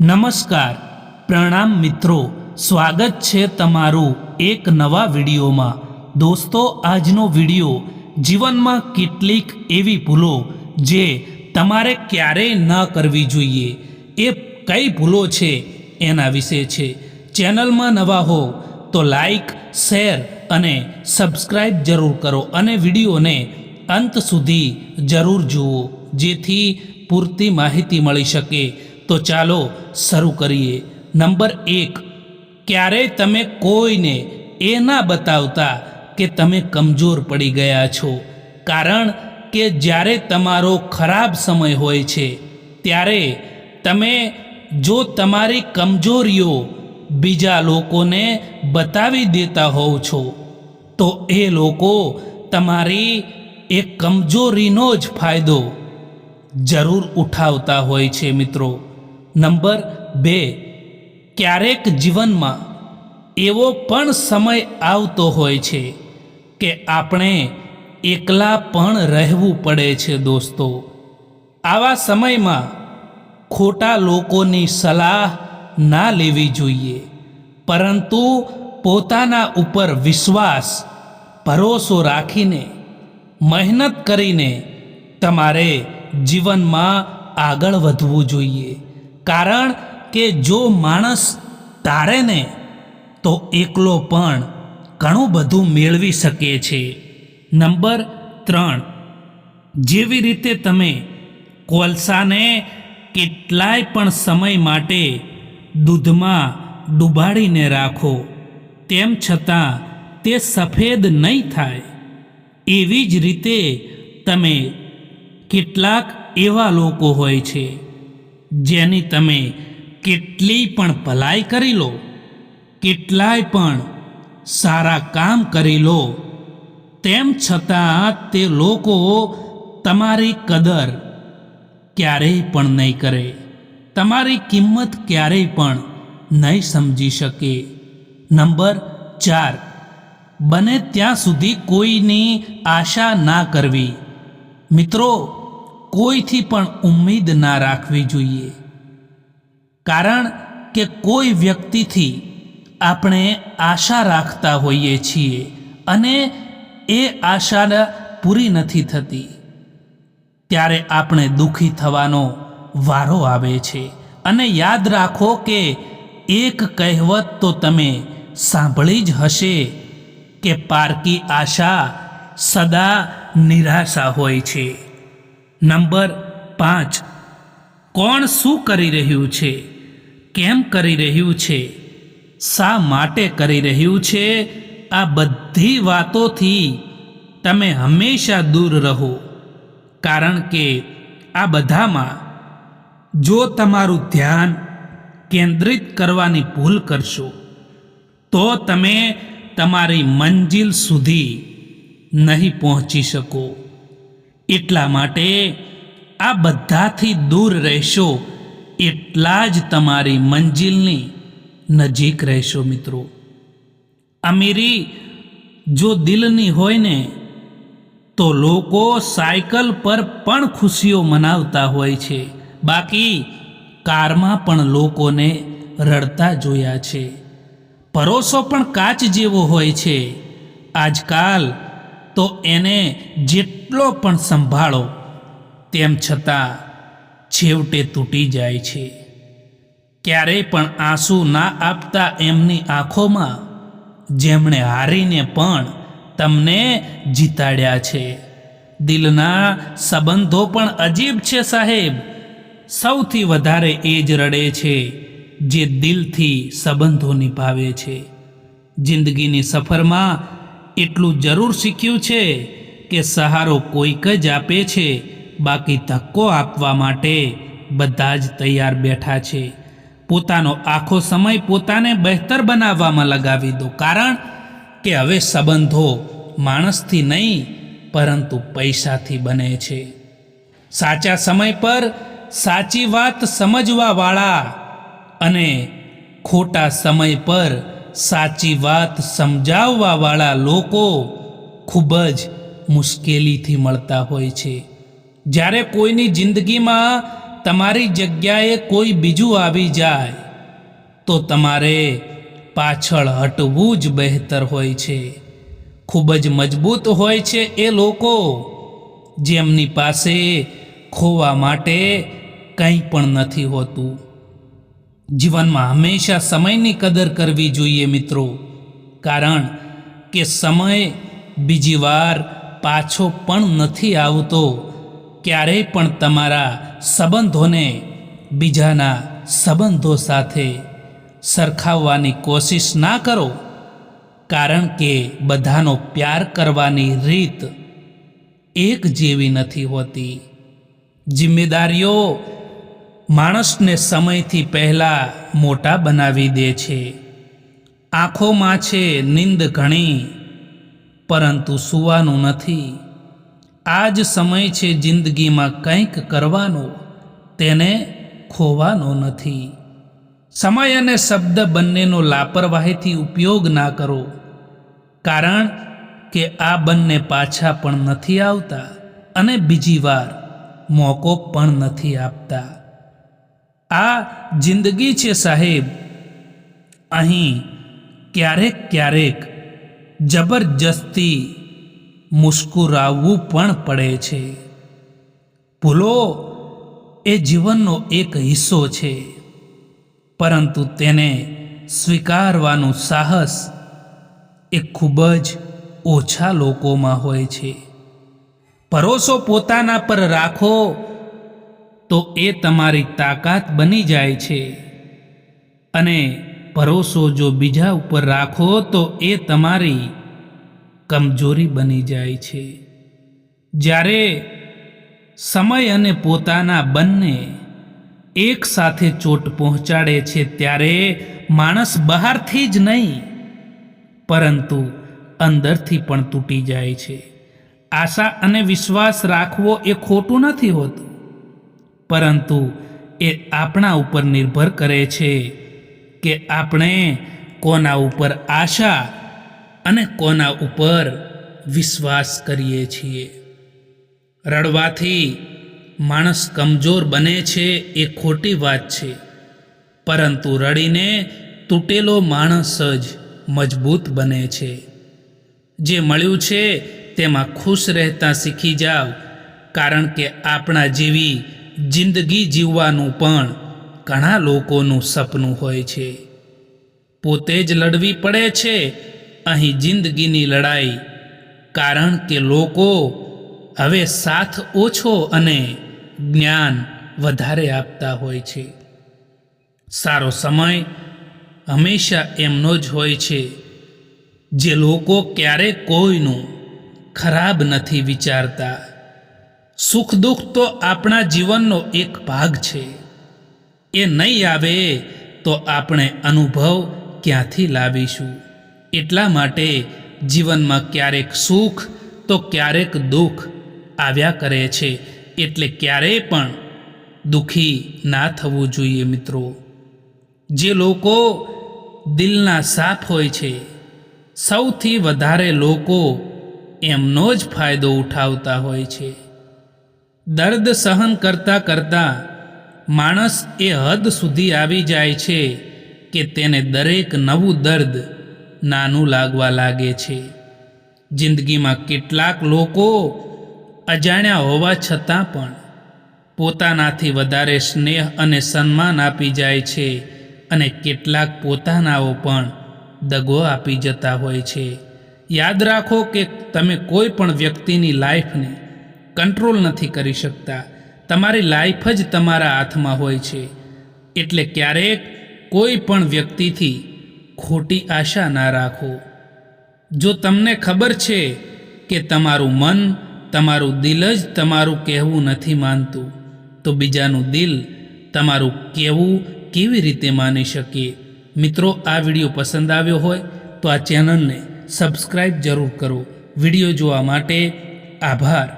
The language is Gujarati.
નમસ્કાર, પ્રણામ મિત્રો, સ્વાગત છે તમારું એક નવા વિડીયોમાં। દોસ્તો, આજનો વિડીયો જીવનમાં કેટલીક એવી ભૂલો જે તમારે ક્યારેય ન કરવી જોઈએ એ કઈ ભૂલો છે એના વિશે છે। ચેનલમાં નવા હો તો લાઈક, શેર અને સબસ્ક્રાઈબ જરૂર કરો અને વિડીયોને અંત સુધી જરૂર જુઓ જેથી પૂરતી માહિતી મળી શકે। તો ચાલો શરૂ કરીએ। નંબર 1, ક્યારેય તમે કોઈને એ ના બતાવતા કે તમે કમજોર પડી ગયા છો, કારણ કે જ્યારે તમારો ખરાબ સમય હોય છે ત્યારે તમે જો તમારી કમજોરીઓ બીજા લોકોને બતાવી દેતા હોવ છો તો એ લોકો તમારી એ કમજોરીનો જ ફાયદો જરૂર ઉઠાવતા હોય છે મિત્રો। નંબર 2, ક્યારેક જીવનમાં એવો પણ સમય આવતો હોય છે કે આપણે એકલા પણ રહેવું પડે છે દોસ્તો। આવા સમયમાં ખોટા લોકોની સલાહ ના લેવી જોઈએ, પરંતુ પોતાના ઉપર વિશ્વાસ, ભરોસો રાખીને મહેનત કરીને તમારે જીવનમાં આગળ વધવું જોઈએ, કારણ કે જો માણસ તારે ને તો એકલો પણ ઘણું બધું મેળવી શકે છે। નંબર 3, જેવી રીતે તમે કોલસાને કેટલાય પણ સમય માટે દૂધમાં ડુબાડીને રાખો તેમ છતાં તે સફેદ નહીં થાય, એવી જ રીતે તમે કેટલાક એવા લોકો હોય છે જેની તમે કેટલી પણ ભલાઈ કરી લો, કેટલાય પણ સારા કામ કરી લો, તેમ છતાં તે લોકો તમારી કદર ક્યારેય પણ નહીં કરે, તમારી કિંમત ક્યારેય પણ નહીં સમજી શકે। નંબર 4, બને ત્યાં સુધી કોઈની આશા ના કરવી। મિત્રો, કોઈથી પણ ઉમ્મીદ ના રાખવી જોઈએ, કારણ કે કોઈ વ્યક્તિથી આપણે આશા રાખતા હોઈએ છીએ અને એ આશા પૂરી નથી થતી ત્યારે આપણે દુઃખી થવાનો વારો આવે છે। અને યાદ રાખો કે એક કહેવત તો તમે સાંભળી જ હશે કે પારકી આશા સદા નિરાશા હોય છે। નંબર 5, કોણ શું કરી રહ્યું છે, કેમ કરી રહ્યું છે, શા માટે કરી રહ્યું છે, આ બધી વાતોથી તમે હંમેશા દૂર રહો, કારણ કે આ બધામાં જો તમારું ધ્યાન કેન્દ્રિત કરવાની ભૂલ કરશો તો તમે તમારી મંજિલ સુધી નહીં પહોંચી શકો। એટલા માટે આ બધાથી દૂર રહેશો એટલા જ તમારી મંજિલની નજીક રહેશો મિત્રો। અમીરી જો દિલની હોય ને તો લોકો સાયકલ પર પણ ખુશીઓ મનાવતા હોય છે, બાકી કારમાં પણ લોકોને રડતા જોયા છે। ભરોસો પણ કાચ જેવો હોય છે, આજકાલ તો એને જેટલો પણ સંભાળો તેમ છતાં છેવટે તૂટી જાય છે। ક્યારેય પણ આંસુ ના આપતા એમની આંખોમાં જેમણે હારીને પણ તમને જીતાડ્યા છે। દિલના સંબંધો પણ અજીબ છે સાહેબ, સૌથી વધારે એ જ રડે છે જે દિલથી સંબંધો નિભાવે છે। જિંદગીની સફરમાં એટલું જરૂર શીખ્યું છે કે સહારો કોઈક જ આપે છે, બાકી ધક્કો આપવા માટે બધા જ તૈયાર બેઠા છે। પોતાનો આખો સમય પોતાને બહેતર બનાવવામાં લગાવી દો, કારણ કે હવે સંબંધો માણસથી નહીં પરંતુ પૈસાથી બને છે। સાચા સમય પર સાચી વાત સમજવાવાળા અને ખોટા સમય પર સાચી વાત સમજાવવાવાળા લોકો ખૂબ જ મુશ્કેલીથી મળતા હોય છે। જ્યારે કોઈની જિંદગીમાં તમારી જગ્યાએ કોઈ બીજું આવી જાય તો તમારે પાછળ હટવું જ બહેતર હોય છે. ખૂબ જ મજબૂત હોય છે એ લોકો જેમની પાસે ખોવા માટે કંઈ પણ નથી હોતું. જીવનમાં હંમેશા સમયની કદર કરવી જોઈએ મિત્રો, કારણ કે સમય બીજી વાર પાછો પણ નથી આવતો. ક્યારેય પણ તમારા સંબંધોને બીજાના સંબંધો સાથે સરખાવવાની કોશિશ ના કરો, કારણ કે બધાનો પ્યાર કરવાની રીત એક જેવી નથી હોતી. જિમ્મેદારીઓ માણસને સમયથી પહેલાં મોટા બનાવી દે છે. આંખોમાં છે નીંદ ઘણી, પરંતુ સૂવાનું નથી. આ જ સમય છે જિંદગીમાં કંઈક કરવાનો, તેને ખોવાનો નથી. સમય અને શબ્દ બંનેનો લાપરવાહીથી ઉપયોગ ના કરો, કારણ કે આ બંને પાછા પણ નથી આવતા અને બીજી વાર મોકો પણ નથી આપતા. આ જિંદગી છે સાહેબ, અહીં ક્યારેક ક્યારેક જબરજસ્તી મુસ્કુરાવવું પણ પડે છે. ભૂલો એ જીવનનો એક હિસ્સો છે, પરંતુ તેને સ્વીકારવાનું સાહસ એ ખૂબ જ ઓછા લોકોમાં હોય છે. ભરોસો પોતાના પર રાખો તો એ તમારી તાકાત બની જાય છે, અને ભરોસો જો બીજા ઉપર રાખો તો એ તમારી કમજોરી બની જાય છે. જ્યારે સમય અને પોતાના બંને એક સાથે ચોટ પહોંચાડે છે ત્યારે માણસ બહારથી જ નહીં પરંતુ અંદરથી પણ તૂટી જાય છે. આશા અને વિશ્વાસ રાખવો એ ખોટું નથી હોતું, પરંતુ એ આપણા ઉપર નિર્ભર કરે છે કે આપણે કોના ઉપર આશા અને કોના ઉપર વિશ્વાસ કરીએ છીએ. રડવાથી માણસ કમજોર બને છે એ ખોટી વાત છે, પરંતુ રડીને તૂટેલો માણસ જ મજબૂત બને છે. જે મળ્યું છે તેમાં ખુશ રહેતા શીખી જાઓ, કારણ કે આપણા જેવી જિંદગી જીવવાનું પણ ઘણા લોકોનું સપનું હોય છે. પોતે જ લડવી પડે છે અહીં જિંદગીની લડાઈ, કારણ કે લોકો હવે સાથ ઓછો અને જ્ઞાન વધારે આપતા હોય છે. સારો સમય હંમેશા એમનો જ હોય છે જે લોકો ક્યારેય કોઈનું ખરાબ નથી વિચારતા. સુખ દુઃખ તો આપણા જીવનનો એક ભાગ છે. એ નહીં આવે તો આપણે અનુભવ ક્યાંથી લાવીશું? એટલા માટે જીવનમાં ક્યારેક સુખ તો ક્યારેક દુઃખ આવ્યા કરે છે, એટલે ક્યારેય પણ દુઃખી ના થવું જોઈએ મિત્રો. જે લોકો દિલના સાફ હોય છે, સૌથી વધારે લોકો એમનો જ ફાયદો ઉઠાવતા હોય છે. દર્દ સહન કરતાં કરતાં માણસ એ હદ સુધી આવી જાય છે કે તેને દરેક નવું દર્દ નાનું લાગવા લાગે છે. જિંદગીમાં કેટલાક લોકો અજાણ્યા હોવા છતાં પણ પોતાનાથી વધારે સ્નેહ અને સન્માન આપી જાય છે, અને કેટલાક પોતાનાઓ પણ દગો આપી જતા હોય છે. યાદ રાખો કે તમે કોઈ પણ વ્યક્તિની લાઈફને કંટ્રોલ નથી કરી શકતા. તમારી લાઈફ જ તમારા હાથમાં હોય છે, એટલે ક્યારેક કોઈ પણ વ્યક્તિથી ખોટી આશા ના રાખો. જો તમને ખબર છે કે તમારું મન, તમારું દિલ જ તમારું કહેવું નથી માનતું, તો બીજાનું દિલ તમારું કહેવું કેવી રીતે માની શકે? મિત્રો, આ વિડીયો પસંદ આવ્યો હોય તો આ ચેનલને સબસ્ક્રાઈબ જરૂર કરો. વિડીયો જોવા માટે આભાર.